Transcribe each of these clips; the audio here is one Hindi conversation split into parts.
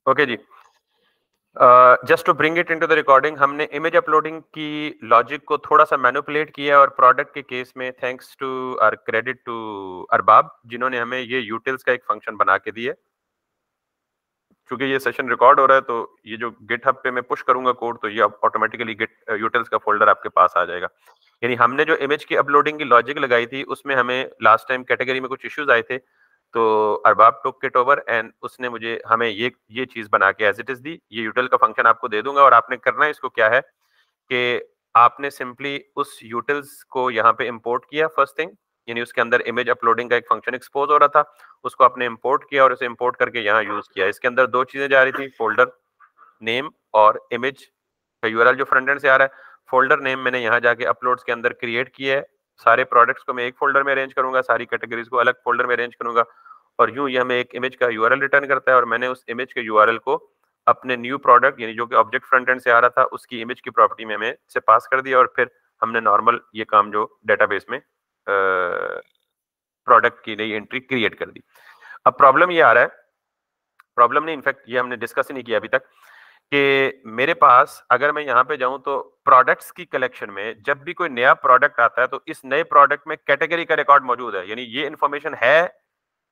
ओके जी, just to bring it into the recording, हमने इमेज अपलोडिंग की लॉजिक को थोड़ा सा मैनिपुलेट किया और प्रोडक्ट के केस में thanks to or credit to Arbab जिन्होंने हमें ये यूटिल्स का एक फंक्शन बना के दिया। क्योंकि ये सेशन रिकॉर्ड हो रहा है तो ये जो गिटहब पे मैं पुश करूंगा कोड तो ये ऑटोमेटिकली गिट यूटिल्स का फोल्डर आपके पास आ जाएगा। यानी हमने जो इमेज की अपलोडिंग की लॉजिक लगाई थी उसमें हमें लास्ट टाइम कैटेगरी में कुछ इश्यूज आए थे, तो Arbab took it over and उसने मुझे हमें ये चीज बना के एज इट इज दी। ये यूटिल का फंक्शन आपको दे दूंगा और आपने करना है इसको क्या है कि आपने सिंपली उस यूटिल्स को यहाँ पे इंपोर्ट किया फर्स्ट थिंग, यानी उसके अंदर इमेज अपलोडिंग का एक फंक्शन एक्सपोज हो रहा था, उसको आपने इंपोर्ट किया और उसे इंपोर्ट करके यहाँ यूज किया। इसके अंदर दो चीजें जा रही थी, फोल्डर नेम और इमेज का यूआरएल जो फ्रंट एंड से आ रहा है। फोल्डर नेम मैंने यहाँ जाके अपलोड्स के अंदर क्रिएट किया है, सारे प्रोडक्ट्स को मैं एक फोल्डर में अरेंज करूंगा, सारी कैटेगरीज को अलग फोल्डर में अरेंज करूंगा और यूं ये हमें एक इमेज का यूआरएल रिटर्न करता है और मैंने उस इमेज के यूआरएल को अपने न्यू प्रोडक्ट यानी जो कि ऑब्जेक्ट फ्रंट एंड से आ रहा था उसकी इमेज की प्रॉपर्टी में हमें से पास कर दिया और फिर हमने नॉर्मल ये काम जो डेटाबेस में प्रोडक्ट की नई एंट्री क्रिएट कर दी। अब प्रॉब्लम ये आ रहा है, प्रॉब्लम नहीं इनफैक्ट ये हमने डिस्कस ही नहीं किया अभी तक, कि मेरे पास अगर मैं यहाँ पे जाऊं तो प्रोडक्ट्स की कलेक्शन में जब भी कोई नया प्रोडक्ट आता है तो इस नए प्रोडक्ट में कैटेगरी का रिकॉर्ड मौजूद है, यानी ये इंफॉर्मेशन है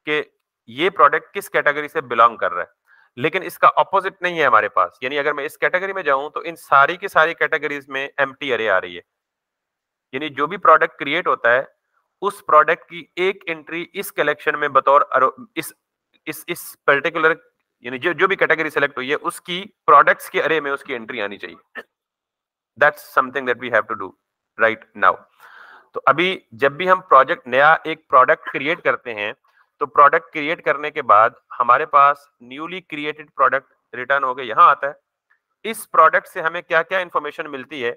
कि ये प्रोडक्ट किस कैटेगरी से बिलोंग कर रहा है। लेकिन इसका ऑपोजिट नहीं है हमारे पास, यानी अगर मैं इस कैटेगरी में जाऊं तो इन सारी की सारी कैटेगरीज में एम्प्टी अरे आ रही है, यानी जो भी प्रोडक्ट क्रिएट होता है उस प्रोडक्ट की एक एंट्री इस कलेक्शन में बतौर इस पर्टिकुलर यानी जो जो भी कैटेगरी सेलेक्ट हुई है उसकी प्रोडक्ट्स के अरे में उसकी एंट्री आनी चाहिए। That's something that we have to do right now. तो अभी जब भी हम प्रोजेक्ट नया एक प्रोडक्ट क्रिएट करते हैं तो प्रोडक्ट क्रिएट करने के बाद हमारे पास न्यूली क्रिएटेड प्रोडक्ट रिटर्न होकर यहाँ आता है। इस प्रोडक्ट से हमें क्या क्या इंफॉर्मेशन मिलती है,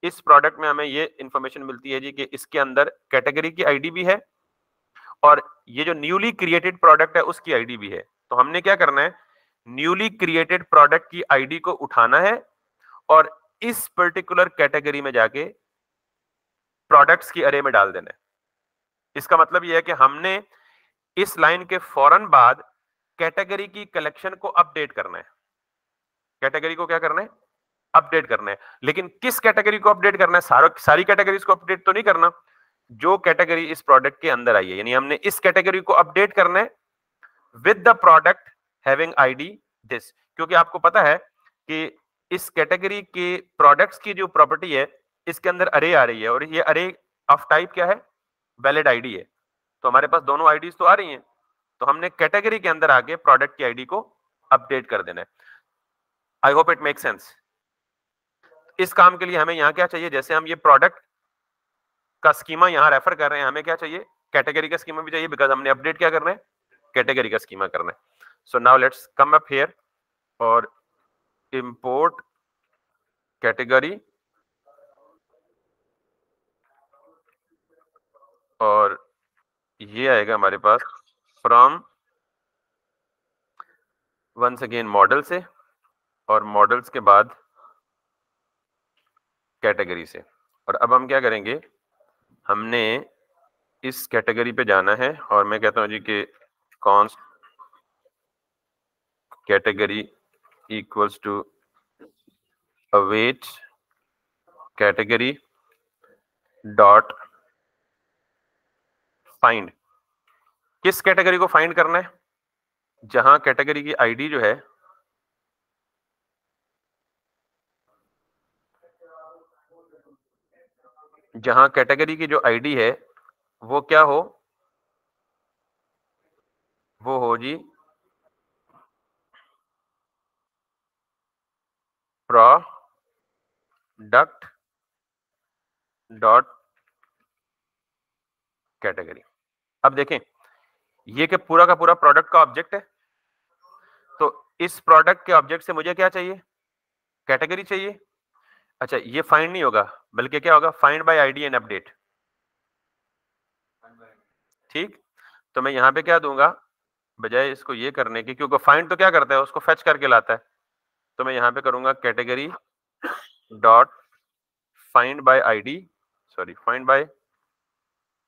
इस प्रोडक्ट में हमें ये इंफॉर्मेशन मिलती है जी कि इसके अंदर कैटेगरी की आईडी भी है और ये जो न्यूली क्रिएटेड प्रोडक्ट है उसकी आईडी भी है। तो हमने क्या करना है, न्यूली क्रिएटेड प्रोडक्ट की आईडी को उठाना है और इस पर्टिकुलर कैटेगरी में जाके प्रोडक्ट्स की अरे में डाल देना है। इसका मतलब यह है कि हमने इस लाइन के फौरन बाद कैटेगरी की कलेक्शन को अपडेट करना है। कैटेगरी को क्या करना है, अपडेट करना है। लेकिन किस कैटेगरी को अपडेट करना है, सारी कैटेगरीज को अपडेट तो नहीं करना, जो कैटेगरी इस प्रोडक्ट के अंदर आई है, यानी हमने इस कैटेगरी को अपडेट करना है with the product having ID this. क्योंकि आपको पता है कि इस कैटेगरी के प्रोडक्ट्स की जो प्रॉपर्टी है इसके अंदर अरे आ रही है और ये अरे ऑफ टाइप क्या है, वैलिड आईडी है। तो हमारे पास दोनों आईडीज तो आ रही हैं, तो हमने कैटेगरी के अंदर आके प्रोडक्ट की आईडी को अपडेट कर देना है। I hope it make sense. इस काम के लिए हमें यहाँ क्या चाहिए, जैसे हम ये प्रोडक्ट का स्कीमा यहाँ रेफर कर रहे हैं, हमें क्या चाहिए, कैटेगरी का स्कीमा भी चाहिए, बिकॉज हमने अपडेट क्या करना है, कैटेगरी का स्कीमा करना है। So now let's come up here और इंपोर्ट कैटेगरी और ये आएगा हमारे पास फ्रॉम वंस अगेन मॉडल से और मॉडल्स के बाद कैटेगरी से। और अब हम क्या करेंगे, हमने इस कैटेगरी पे जाना है और मैं कहता हूं जी कि const category equals to await category dot find. किस कैटेगरी को फाइंड करना है, जहां कैटेगरी की आईडी जो है जहां कैटेगरी की जो आईडी है वो क्या हो, वो हो जी प्रोडक्ट डॉट कैटेगरी। अब देखें ये कि पूरा का पूरा प्रोडक्ट का ऑब्जेक्ट है, तो इस प्रोडक्ट के ऑब्जेक्ट से मुझे क्या चाहिए, कैटेगरी चाहिए। अच्छा ये फाइंड नहीं होगा बल्कि क्या होगा, find by ID and update. ठीक, तो मैं यहां पे क्या दूंगा, बजाय इसको ये करने की, क्योंकि फाइंड तो क्या करता है, उसको फेच करके लाता है, तो मैं यहां पे करूंगा category dot find by ID, sorry find by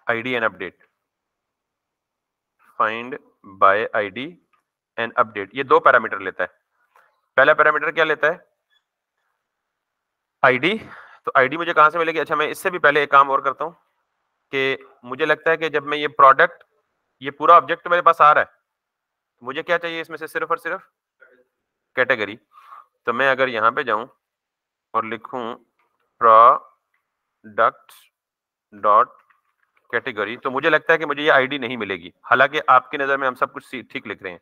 ID and update, find by ID and update, ये दो पैरामीटर लेता है। पहला पैरामीटर क्या लेता है? आईडी। तो आईडी मुझे कहां से मिलेगी? अच्छा, मैं इससे भी पहले एक काम और करता हूं कि मुझे लगता है कि जब मैं ये प्रोडक्ट, ये पूरा ऑब्जेक्ट मेरे पास आ रहा है, मुझे क्या चाहिए इसमें से? सिर्फ और सिर्फ कैटेगरी। तो मैं अगर यहां पे जाऊं और लिखूं प्रोडक्ट डॉट कैटेगरी, तो मुझे लगता है कि मुझे ये आईडी नहीं मिलेगी, हालांकि आपकी नजर में हम सब कुछ ठीक लिख रहे हैं।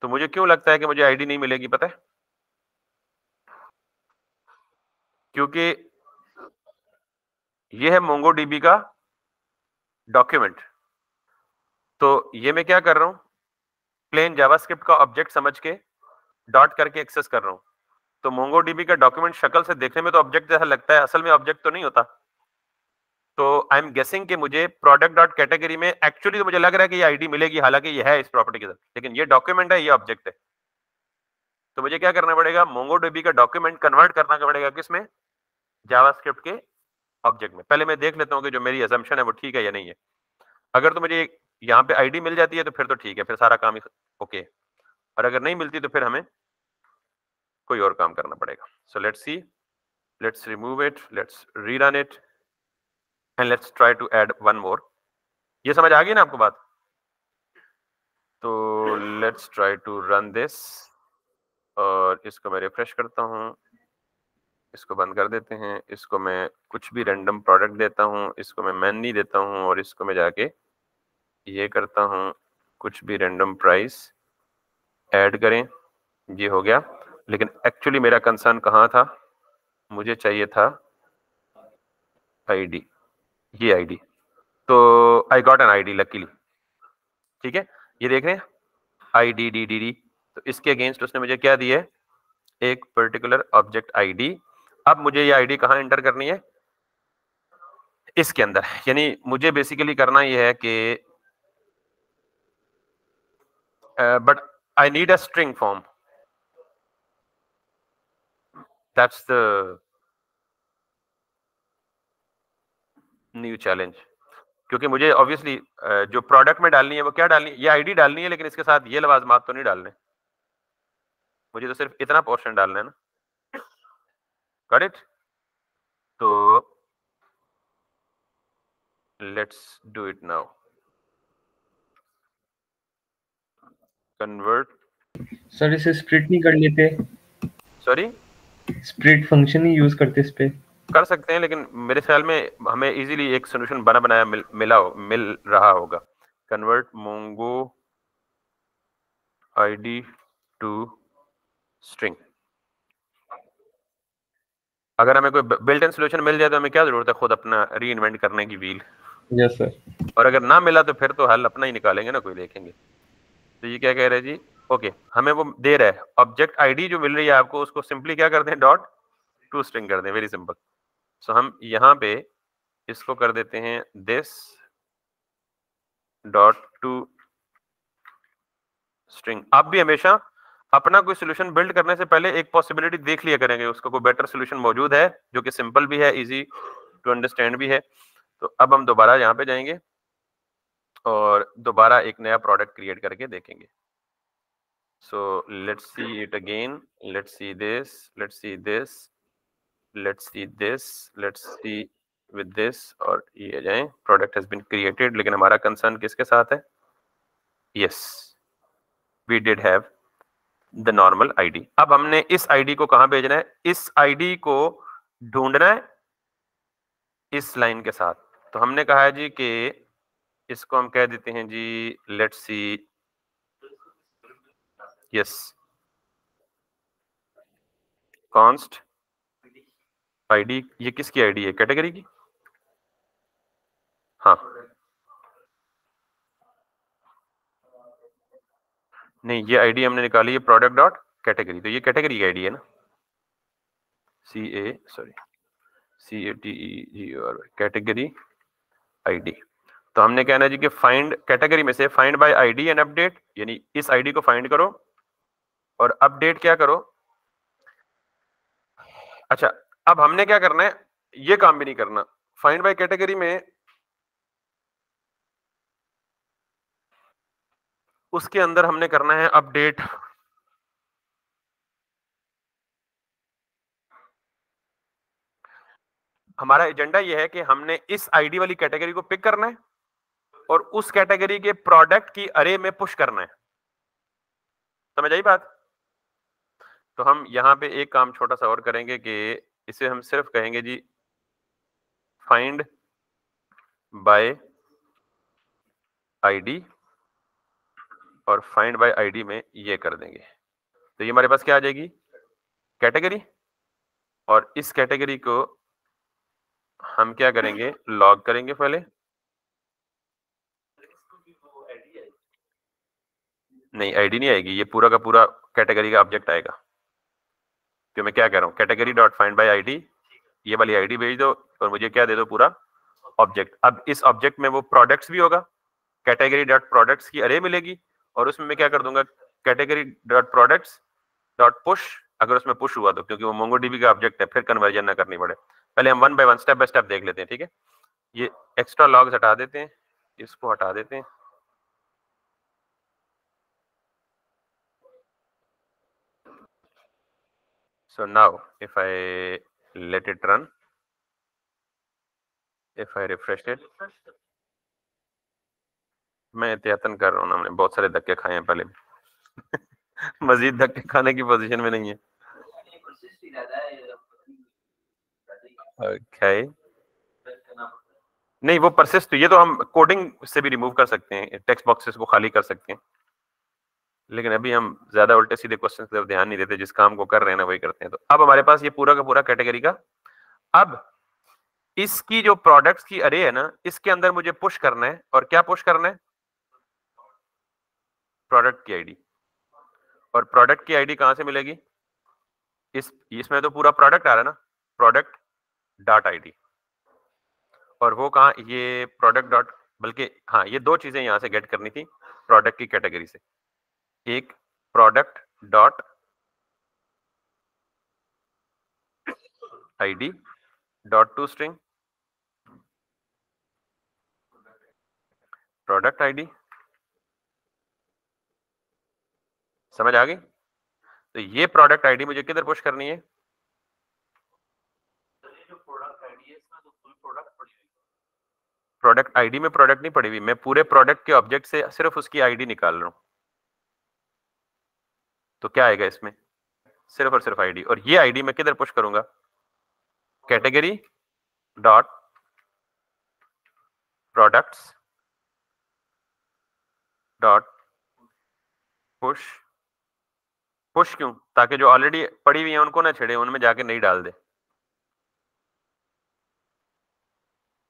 तो मुझे क्यों लगता है कि मुझे आईडी नहीं मिलेगी पता है? क्योंकि ये है मोंगोडीबी का डॉक्यूमेंट। तो ये मैं क्या कर रहा हूं? प्लेन जावास्क्रिप्ट का ऑब्जेक्ट समझ के डॉट करके एक्सेस कर रहा हूं। तो मोंगोडीबी का डॉक्यूमेंट शक्ल से देखने में तो ऑब्जेक्ट जैसा लगता है, असल में ऑब्जेक्ट तो नहीं होता। तो आई एम गेसिंग कि मुझे प्रोडक्ट डॉट कैटेगरी में एक्चुअली तो मुझे लग रहा है कि ये आईडी मिलेगी, हालांकि ये है इस प्रॉपर्टी के साथ, लेकिन ये डॉक्यूमेंट है, ये ऑब्जेक्ट है। तो मुझे क्या करना पड़ेगा? मोंगोडीबी का डॉक्यूमेंट कन्वर्ट करना पड़ेगा किसमें? जावास्क्रिप्ट के ऑब्जेक्ट में। पहले मैं देख लेता हूं कि जो मेरी असम्पशन है वो ठीक है या नहीं है। अगर तो मुझे यहाँ पे आईडी मिल जाती है तो फिर तो ठीक है, फिर सारा काम ही ओके। और अगर नहीं मिलती तो फिर हमें कोई और काम करना पड़ेगा। So let's see, let's remove it, let's rerun it and let's try to add one more. ये समझ आ गई ना आपको बात? तो let's try to run this, और इसको मैं रिफ्रेश करता हूँ, इसको बंद कर देते हैं, इसको मैं कुछ भी रैंडम प्रोडक्ट देता हूँ, इसको मैं मैनी देता हूँ, और इसको मैं जाके ये करता हूँ कुछ भी रैंडम प्राइस ऐड करें। ये हो गया। लेकिन एक्चुअली मेरा कंसर्न कहाँ था? मुझे चाहिए था आईडी, ये आईडी। तो I got an ID luckily. ठीक है, ये देख रहे हैं आईडी डी डी डी। तो इसके अगेंस्ट उसने मुझे क्या दिया है? एक पर्टिकुलर ऑब्जेक्ट आईडी। अब मुझे ये आईडी कहाँ एंटर करनी है? इसके अंदर। यानी मुझे बेसिकली करना ये है कि but I need a string form, that's the new challenge. क्योंकि मुझे ऑब्वियसली जो प्रोडक्ट में डालनी है वो क्या डालनी है? ये आईडी डालनी है, लेकिन इसके साथ ये लवाजमात तो नहीं डालने, मुझे तो सिर्फ इतना पोर्शन डालना है ना। Got it? तो let's do it now. Convert. Sir इसे स्प्लिट नहीं कर लेते? सॉरी? स्प्लिट फंक्शन ही यूज करते इस पे? कर सकते हैं, लेकिन मेरे ख्याल में हमें इजीली एक सोल्यूशन बना बनाया मिल रहा होगा। Convert Mongo ID to string. अगर हमें कोई बिल्ट इन सोल्यूशन मिल जाए तो हमें क्या जरूरत है खुद अपना री इन्वेंट करने की व्हील? Yes sir. और अगर ना मिला तो फिर तो हल अपना ही निकालेंगे ना, कोई देखेंगे। तो ये क्या कह रहे हैं जी? ओके, हमें वो दे रहा है ऑब्जेक्ट आईडी जो मिल रही है आपको, उसको सिंपली क्या कर दें? डॉट टू स्ट्रिंग कर दें, वेरी सिंपल। सो हम यहाँ पे इसको कर देते हैं दिस डॉट टू स्ट्रिंग। आप भी हमेशा अपना कोई सोल्यूशन बिल्ड करने से पहले एक पॉसिबिलिटी देख लिया करेंगे, उसका कोई बेटर सोल्यूशन मौजूद है जो कि सिंपल भी है, इजी टू अंडरस्टैंड भी है। तो अब हम दोबारा यहाँ पे जाएंगे और दोबारा एक नया प्रोडक्ट क्रिएट करके देखेंगे। सो let's see it again, let's see this, let's see this, let's see this, let's see with this, और ये जाए प्रोडक्ट हैज बीन क्रिएटेड। लेकिन हमारा कंसर्न किसके साथ है? Yes, we did have the normal ID. अब हमने इस आईडी को कहां भेजना है? इस आईडी को ढूंढना है इस लाइन के साथ। तो हमने कहा है जी कि इसको हम कह देते हैं जी let's see, yes, const ID. ये किसकी आईडी है? कैटेगरी की। हाँ, नहीं, ये आईडी हमने निकाली है प्रोडक्ट डॉट कैटेगरी, तो ये कैटेगरी की आईडी है ना। CATEGOR category ID. तो हमने कहना है जी कि फाइंड कैटेगरी में से find by ID and update, यानी इस आईडी को फाइंड करो और अपडेट क्या करो। अच्छा, अब हमने क्या करना है? ये काम भी नहीं करना। फाइंड बाय कैटेगरी में उसके अंदर हमने करना है अपडेट हमारा एजेंडा ये है कि हमने इस आईडी वाली कैटेगरी को पिक करना है और उस कैटेगरी के प्रोडक्ट की अरे में पुश करना है। समझ आई बात? तो हम यहां पे एक काम छोटा सा और करेंगे कि इसे हम सिर्फ कहेंगे जी फाइंड बाय आईडी, और फाइंड बाय आईडी में ये कर देंगे। तो ये हमारे पास क्या आ जाएगी, कैटेगरी, और इस कैटेगरी को हम क्या करेंगे, लॉग करेंगे पहले। नहीं, आईडी नहीं आएगी, ये पूरा का पूरा कैटेगरी का ऑब्जेक्ट आएगा। तो मैं क्या कह रहा हूँ, category dot find by ID, ये वाली आईडी भेज दो और मुझे क्या दे दो, पूरा ऑब्जेक्ट। अब इस ऑब्जेक्ट में वो प्रोडक्ट्स भी होगा, कैटेगरी डॉट प्रोडक्ट्स की अरे मिलेगी, और उसमें मैं क्या कर दूंगा, category dot products dot push, अगर उसमें पुश हुआ तो, क्योंकि वो मोंगोडीबी का ऑब्जेक्ट है, फिर कन्वर्जन ना करनी पड़े। पहले हम one by one, step by step देख लेते हैं, ठीक है। ये एक्स्ट्रा लॉग्स हटा देते हैं, इसको हटा देते हैं। So now if I let it run, if I refresh it, मैं एहतियातन कर रहा हूँ ना, हमने बहुत सारे धक्के खाए हैं पहले मजीद धक्के खाने की पोजीशन में नहीं है। Okay. नहीं, वो परसिस्ट, ये तो हम कोडिंग से भी रिमूव कर सकते हैं, टेक्स्ट बॉक्सेस को खाली कर सकते हैं, लेकिन अभी हम ज्यादा उल्टे सीधे क्वेश्चन की तरफ ध्यान नहीं देते, जिस काम को कर रहे हैं ना वही करते हैं। तो अब हमारे पास ये पूरा का पूरा कैटेगरी का, अब इसकी जो प्रोडक्ट्स की अरे है ना, इसके अंदर मुझे पुश करना है, और क्या पुश करना है, प्रोडक्ट की आईडी। और प्रोडक्ट की आईडी कहां से मिलेगी, इसमें तो पूरा प्रोडक्ट आ रहा है ना, प्रोडक्ट डॉट आईडी, और वो कहा, ये प्रोडक्ट डॉट, बल्कि हाँ, ये दो चीजें यहां से गेट करनी थी प्रोडक्ट की कैटेगरी से, एक product dot ID dot to string product ID. समझ आ गई? तो ये प्रोडक्ट आईडी मुझे किधर पुश करनी है, प्रोडक्ट आईडी में प्रोडक्ट नहीं पड़ी हुई, मैं पूरे प्रोडक्ट के ऑब्जेक्ट से सिर्फ उसकी आईडी निकाल रहा हूं। तो क्या आएगा इसमें, सिर्फ और सिर्फ आईडी, और ये आईडी मैं किधर पुश करूंगा, category dot products dot push. Push क्यों, ताकि जो ऑलरेडी पड़ी हुई है उनको ना छेड़े, उनमें जाके नहीं डाल दे।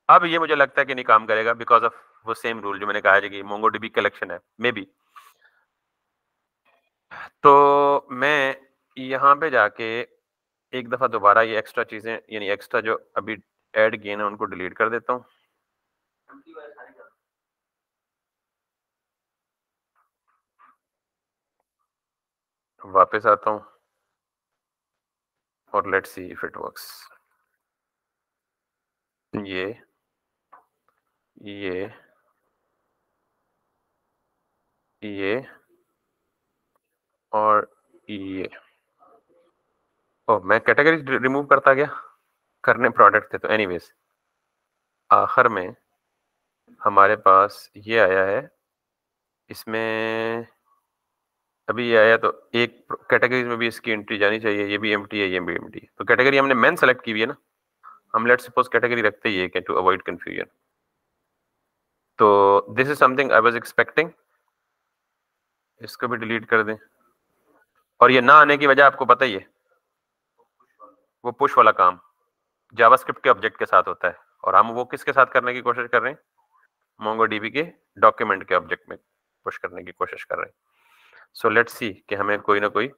अब ये मुझे लगता है कि नहीं काम करेगा, बिकॉज ऑफ वो सेम रूल जो मैंने कहा है कि मोंगोडीबी कलेक्शन है, मे बी। तो मैं यहाँ पे जाके एक दफा दोबारा ये एक्स्ट्रा चीजें, यानी एक्स्ट्रा जो अभी ऐड किए ना, उनको डिलीट कर देता हूँ। वापस आता हूँ और let's see if it works. ये और ये, ओह, मैं कैटेगरी रिमूव करता गया, करने प्रोडक्ट थे। तो एनीवेज, आखिर में हमारे पास ये आया है, इसमें अभी ये आया, तो एक कैटेगरी में भी इसकी एंट्री जानी चाहिए, ये भी एम्प्टी है, ये भी एम्प्टी है। तो कैटेगरी हमने मेन सेलेक्ट की हुई है ना, हम लेट्स सपोज कैटेगरी रखते ही है टू अवॉइड कंफ्यूजन। तो this is something I was expecting, इसको भी डिलीट कर दें। और ये ना आने की वजह आपको पता ही है, वो पुश वाला काम जावास्क्रिप्ट के ऑब्जेक्ट के साथ होता है, और हम वो किसके साथ करने की कोशिश कर रहे हैं, मोंगोडीबी के डॉक्यूमेंट के ऑब्जेक्ट में पुश करने की कोशिश कर रहे हैं। सो लेट्स सी कि हमें कोई ना कोई,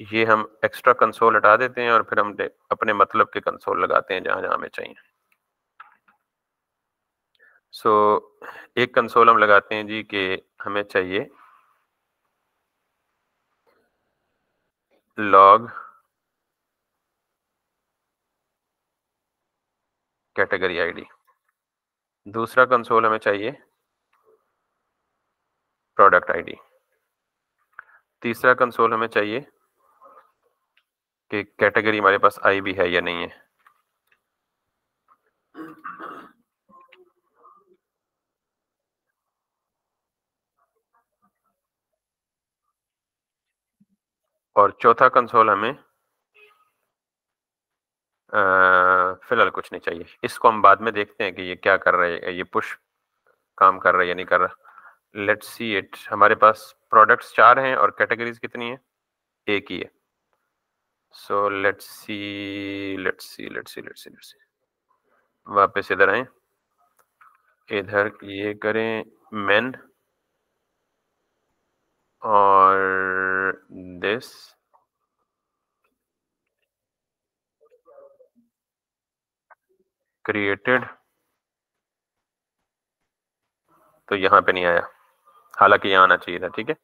ये हम एक्स्ट्रा कंसोल हटा देते हैं और फिर हम अपने मतलब के कंसोल लगाते हैं जहां जहां हमें चाहिए। सो एक कंसोल हम लगाते हैं जी कि हमें चाहिए लॉग कैटेगरी आईडी। दूसरा कंसोल हमें चाहिए प्रोडक्ट आईडी। तीसरा कंसोल हमें चाहिए कि कैटेगरी हमारे पास आई भी है या नहीं है। और चौथा कंसोल हमें फिलहाल कुछ नहीं चाहिए, इसको हम बाद में देखते हैं कि ये क्या कर रहा है, ये पुश काम कर रहा है या नहीं कर रहा। Let's see it. हमारे पास प्रोडक्ट्स 4 हैं और कैटेगरीज कितनी है, एक ही है। सो लेट्स सी वापस इधर आए, इधर ये करें मेन और दिस क्रिएटेड, तो यहाँ पे नहीं आया, हालांकि यहाँ आना चाहिए था। ठीक है,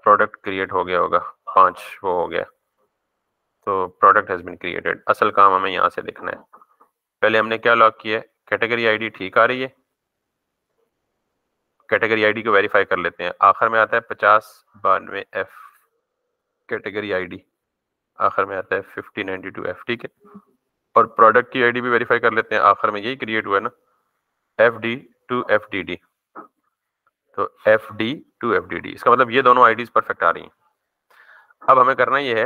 प्रोडक्ट क्रिएट हो गया होगा, 5 वो हो गया, तो प्रोडक्ट हैज बीन क्रिएटेड। असल काम हमें यहाँ से देखना है। पहले हमने क्या लॉक किया है, कैटेगरी आईडी ठीक आ रही है, कैटेगरी आईडी को वेरीफाई कर लेते हैं। आखिर में आता है 5092F कैटेगरी आईडी, आखिर में आता है 5092F। ठीक है, और प्रोडक्ट की आईडी भी वेरीफाई कर लेते हैं, आखिर में यही क्रिएट हुआ है ना, FD to FDD, तो FD to FDD, इसका मतलब ये दोनों आईडीज परफेक्ट आ रही हैं। अब हमें करना ये है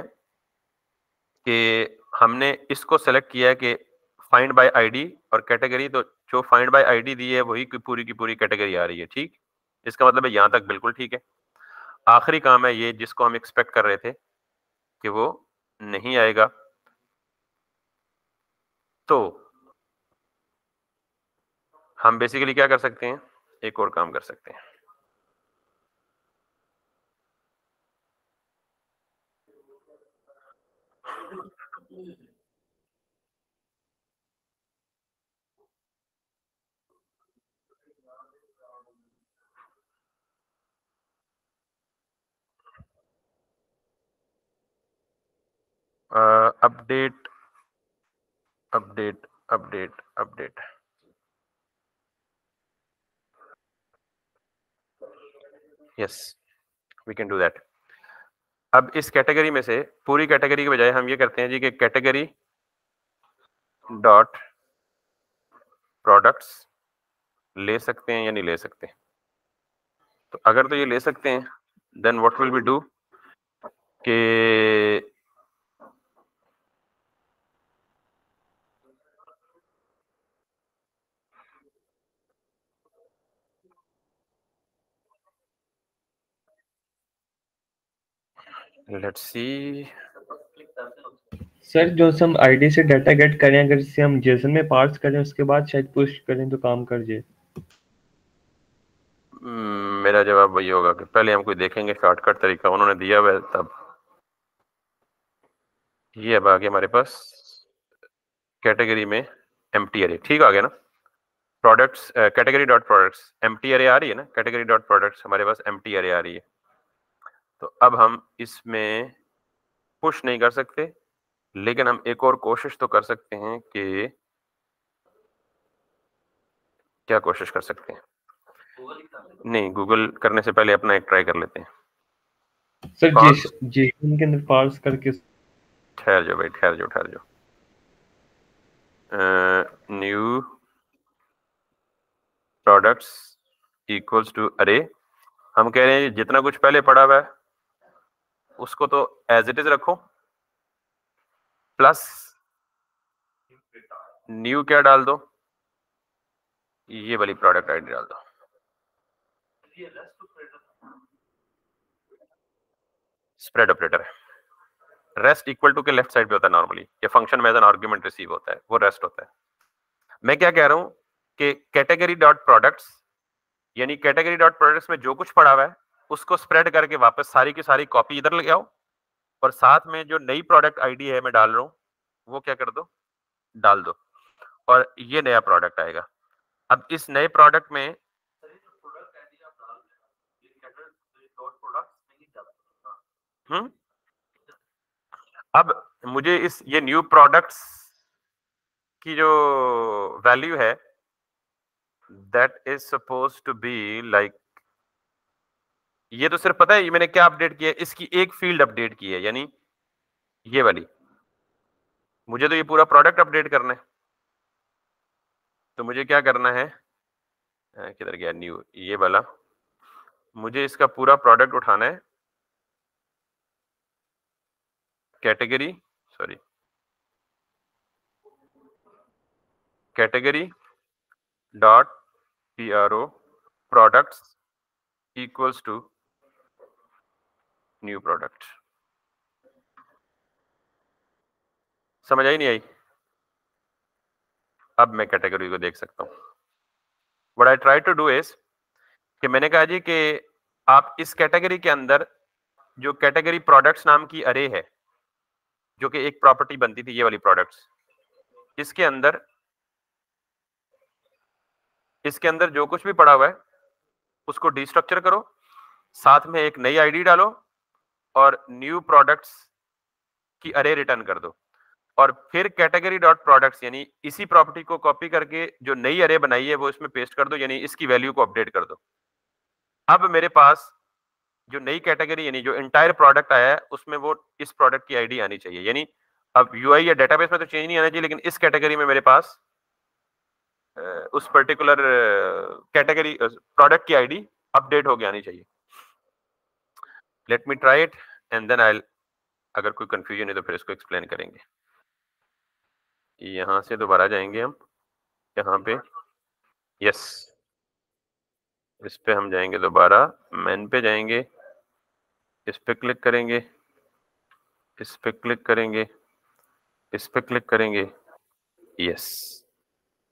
कि हमने इसको सेलेक्ट किया है कि फाइंड बाय आईडी और कैटेगरी, तो जो फाइंड बाय आईडी दी है वही की पूरी कैटेगरी आ रही है। ठीक, इसका मतलब है यहाँ तक बिल्कुल ठीक है। आखिरी काम है ये, जिसको हम एक्सपेक्ट कर रहे थे कि वो नहीं आएगा, तो हम बेसिकली क्या कर सकते हैं, एक और काम कर सकते हैं। Update update update update, yes, we can do that. अब इस कैटेगरी में से पूरी कैटेगरी के बजाय हम ये करते हैं जी कि कैटेगरी डॉट प्रोडक्ट्स ले सकते हैं या नहीं ले सकते। तो अगर तो ये ले सकते हैं, then what will we do कि लेट्स सी, सर जो हम आईडी से डाटा गेट करें, अगर इसे हम जेसन में पार्स करें उसके बाद शायद पुश करें तो काम कर जाए। मेरा जवाब वही होगा कि पहले हम कोई देखेंगे शॉर्टकट तरीका, उन्होंने दिया हुआ है तब। ये अब आ गया हमारे पास कैटेगरी में एम्प्टी अरे, ठीक आ गया ना। Products category dot products empty अरे आ रही है ना, कैटेगरी डॉट प्रोडक्ट्स हमारे पास एम्प्टी अरे आ रही है। तो अब हम इसमें पुश नहीं कर सकते, लेकिन हम एक और कोशिश तो कर सकते हैं कि क्या कोशिश कर सकते हैं, नहीं गूगल करने से पहले अपना एक ट्राई कर लेते हैं। सर कौन? जेसन के अंदर पार्स करके। ठहर जाओ भाई, ठहर जाओ। न्यू प्रोडक्ट्स इक्वल्स टू अरे, हम कह रहे हैं जितना कुछ पहले पड़ा हुआ है उसको तो एज इट इज रखो, प्लस न्यू क्या डाल दो, ये वाली प्रोडक्ट आईडी डाल दो। स्प्रेड ऑपरेटर है, रेस्ट इक्वल टू के लेफ्ट साइड पे होता है नॉर्मली, ये फंक्शन में एज एन आर्गुमेंट रिसीव होता है, वो रेस्ट होता है। मैं क्या कह रहा हूं कि कैटेगरी डॉट प्रोडक्ट्स, यानी कैटेगरी डॉट प्रोडक्ट्स में जो कुछ पड़ा हुआ है उसको स्प्रेड करके वापस सारी की सारी कॉपी इधर ले आओ, और साथ में जो नई प्रोडक्ट आईडी है मैं डाल रहा हूं वो क्या कर दो, डाल दो, और ये नया प्रोडक्ट आएगा। अब इस नए प्रोडक्ट में अब मुझे इस ये न्यू प्रोडक्ट्स की जो वैल्यू है that is suppose to be like, ये तो सिर्फ पता है ये मैंने क्या अपडेट किया है, इसकी एक फील्ड अपडेट की है, यानी ये वाली। मुझे तो ये पूरा प्रोडक्ट अपडेट करना है, तो मुझे क्या करना है, किधर गया न्यू, ये वाला, मुझे इसका पूरा प्रोडक्ट उठाना है category dot PRO products equals to new product. समझ आई नहीं आई? अब मैं कैटेगरी को देख सकता हूं। What I try to do is कि मैंने कहा जी कि आप इस कैटेगरी के अंदर जो कैटेगरी प्रोडक्ट्स नाम की अरे है, जो कि एक प्रॉपर्टी बनती थी ये वाली प्रोडक्ट्स, इसके अंदर जो कुछ भी पड़ा हुआ है उसको डिस्ट्रक्चर करो, साथ में एक नई आईडी डालो और न्यू प्रोडक्ट्स की अरे रिटर्न कर दो, और फिर कैटेगरी डॉट प्रोडक्ट्स यानी इसी प्रॉपर्टी को कॉपी करके जो नई अरे बनाई है वो इसमें पेस्ट कर दो, यानी इसकी वैल्यू को अपडेट कर दो। अब मेरे पास जो नई कैटेगरी यानी जो एंटायर प्रोडक्ट आया है उसमें वो इस प्रोडक्ट की आईडी आनी चाहिए। यानी अब यूआई या डेटाबेस में तो चेंज नहीं आना चाहिए, लेकिन इस कैटेगरी में मेरे पास उस पर्टिकुलर कैटेगरी प्रोडक्ट की आईडी अपडेट हो गया आनी चाहिए। Let me try it and then I, अगर कोई कंफ्यूजन है तो फिर इसको एक्सप्लेन करेंगे। यहां से दोबारा जाएंगे हम, यहाँ पे यस, इस पे हम जाएंगे, दोबारा मेन पे जाएंगे, इस पे क्लिक करेंगे, इस पे क्लिक करेंगे, इस पे क्लिक करेंगे, yes,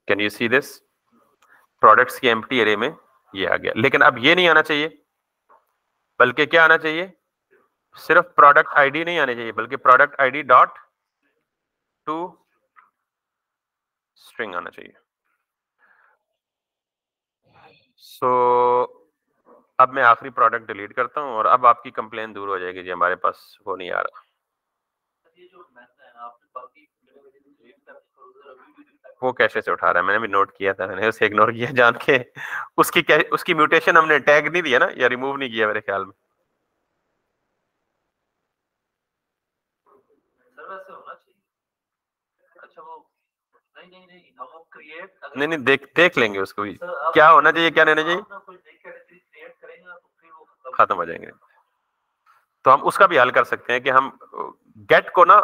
can you see this? Products की एम्प्टी एरे में ये आ गया। लेकिन अब ये नहीं आना चाहिए, बल्कि क्या आना चाहिए? सिर्फ प्रोडक्ट आईडी नहीं आने चाहिए, बल्कि product ID dot to string आना चाहिए। सो अब मैं आखिरी प्रोडक्ट डिलीट करता हूं और अब आपकी कंप्लेन दूर हो जाएगी जी, हमारे पास वो नहीं आ रहा। वो कैशे से उठा रहा है, मैंने भी नोट किया था, मैंने उसे इग्नोर किया जान के। उसकी म्यूटेशन हमने टैग नहीं दिया ना, या रिमूव नहीं किया मेरे ख्याल में। नहीं, देख लेंगे उसको भी, क्या होना चाहिए क्या नहीं चाहिए, खत्म हो जाएंगे। तो हम उसका भी हल कर सकते हैं कि हम गेट को ना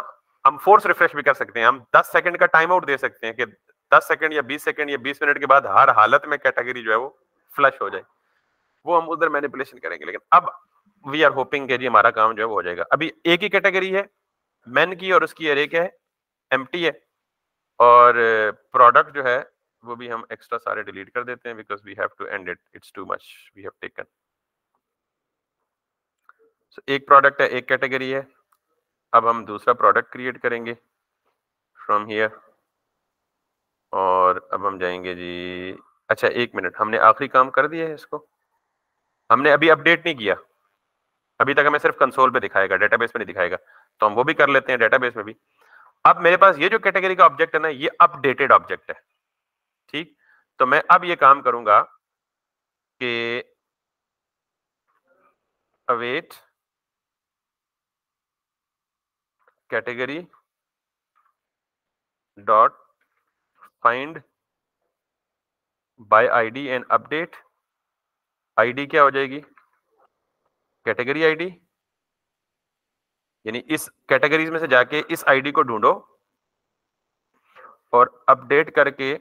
हम फोर्स रिफ्रेश भी कर सकते हैं। हम 10 सेकंड का टाइम आउट दे सकते हैं कि 10 सेकंड या 20 सेकंड या 20 मिनट के बाद हर हालत में कैटेगरी जो है वो फ्लश हो जाए। वो हम उधर मैनिपुलेशन करेंगे, लेकिन अब वी आर होपिंग कि जी हमारा काम जो है वो हो जाएगा। अभी एक ही कैटेगरी है मैन की और उसकी अरे क्या है, एम्प्टी है, और प्रोडक्ट जो है वो भी हम एक्स्ट्रा सारे डिलीट कर देते हैं because we have to end it, it's too much we have taken. So एक प्रोडक्ट है, एक कैटेगरी है। अब हम दूसरा प्रोडक्ट क्रिएट करेंगे फ्रॉम हियर, और अब हम जाएंगे जी, अच्छा 1 मिनट, हमने आखिरी काम कर दिया है इसको, हमने अभी अपडेट नहीं किया, अभी तक हमें सिर्फ कंसोल पे दिखाएगा, डेटाबेस पे नहीं दिखाएगा, तो हम वो भी कर लेते हैं डेटाबेस में भी। अब मेरे पास ये जो कैटेगरी का ऑब्जेक्ट है ना, ये अपडेटेड ऑब्जेक्ट है, ठीक। तो मैं अब ये काम करूंगा कि await category dot find by ID and update. ID क्या हो जाएगी? कैटेगरी आईडी, यानी इस कैटेगरीज में से जाके इस आईडी को ढूंढो और अपडेट करके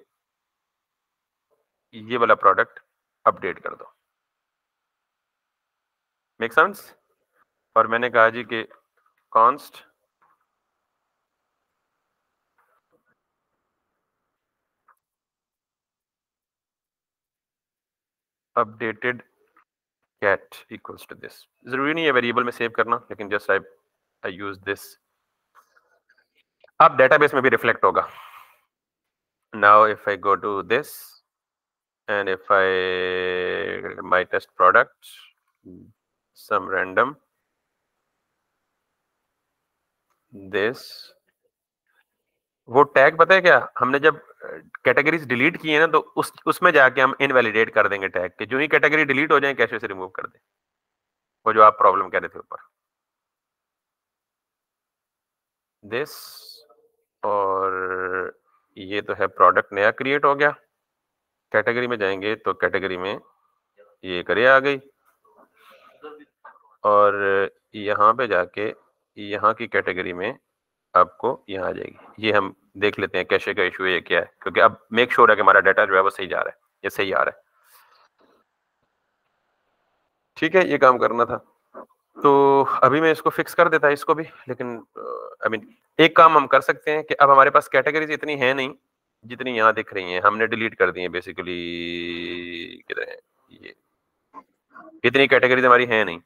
ये वाला प्रोडक्ट अपडेट कर दो। Make sense? और मैंने कहा जी कि const updated cat equals to this. जरूरी नहीं है वेरिएबल में सेव करना, लेकिन जस्ट आई यूज दिस। अब डेटाबेस में भी रिफ्लेक्ट होगा। Now if I go to this and if I my test product some random this, वो टैग पता है क्या, हमने जब कैटेगरीज डिलीट की है ना, तो उसमें जाके हम इनवैलिडेट कर देंगे टैग के, जो ही कैटेगरी डिलीट हो जाए कैशे से रिमूव कर दें, वो जो आप प्रॉब्लम कह रहे थे ऊपर दिस। और ये तो है प्रोडक्ट नया क्रिएट हो गया, कैटेगरी में जाएंगे तो कैटेगरी में ये करे आ गई, और यहाँ पे जाके यहाँ की कैटेगरी में आपको यहाँ आ जाएगी। ये हम देख लेते हैं कैशे का इशू है क्या है, क्योंकि अब मेक श्योर है कि हमारा डाटा जो है वो सही जा रहा है, ये सही आ रहा है। ठीक है, ये काम करना था, तो अभी मैं इसको फिक्स कर देता इसको भी, लेकिन आई मीन एक काम हम कर सकते हैं कि अब हमारे पास कैटेगरीज इतनी है नहीं जितनी यहाँ दिख रही हैं, हमने डिलीट कर दी है बेसिकली। किधर है ये, इतनी कैटेगरीज हमारी है नहीं।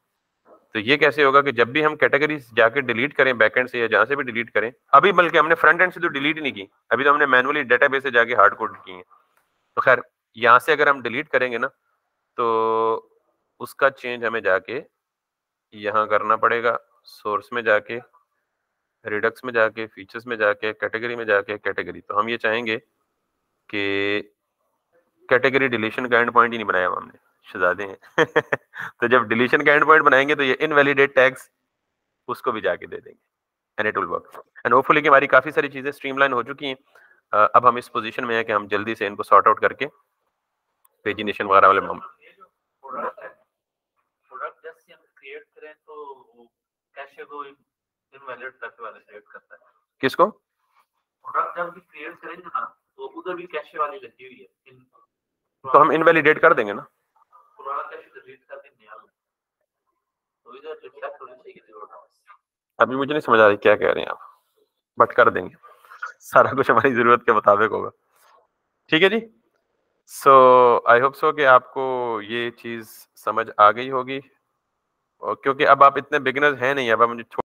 तो ये कैसे होगा कि जब भी हम कैटेगरीज जाके डिलीट करें बैकएंड से या जहां से भी डिलीट करें, अभी बल्कि हमने फ्रंट एंड से तो डिलीट ही नहीं की, अभी तो हमने मैनुअली डेटाबेस से जाके हार्ड कोड की है। तो खैर यहाँ से अगर हम डिलीट करेंगे ना तो उसका चेंज हमें जाके यहाँ करना पड़ेगा, सोर्स में जाके, रिडक्स में जाके, फीचर्स में जाके, कैटेगरी में जाके, कैटेगरी। तो हम ये चाहेंगे कि कैटेगरी डिलीशन का एंड पॉइंट ही नहीं बनाया हमने, शहजादे हैं तो जब डिलीशन का एंड पॉइंट बनाएंगे तो ये इनवैलिडेट टैग्स उसको भी जाके दे देंगे, and it will work. And hopefully कि हमारी काफी सारी चीजें स्ट्रीमलाइन हो चुकी हैं। अब हम इस पोजीशन में हैं कि हम जल्दी से इनको सॉर्ट आउट करके पेजिनेशन वगैरह वाले प्रोडक्ट जैसे हम क्रिएट करें तो कैशे को इनवैलिड करके वाले सेलेक्ट करता है। किसको? प्रोडक्ट जब भी क्रिएट करेंगे ना तो उधर भी कैशे वाली लगी हुई है, तो हम इनवैलिडेट कर देंगे ना, पुराना कैशे डिलीट कर देंगे यार, तो इधर रिफ्लेक्ट होनी चाहिए जरूरत है। अभी मुझे नहीं समझ आ रही क्या कह रहे हैं आप, बट कर देंगे, सारा कुछ हमारी जरूरत के मुताबिक होगा। ठीक है जी, सो आई होप सो कि आपको ये चीज समझ आ गई होगी, क्योंकि अब आप इतने बिगिनर्स हैं नहीं, अब मुझे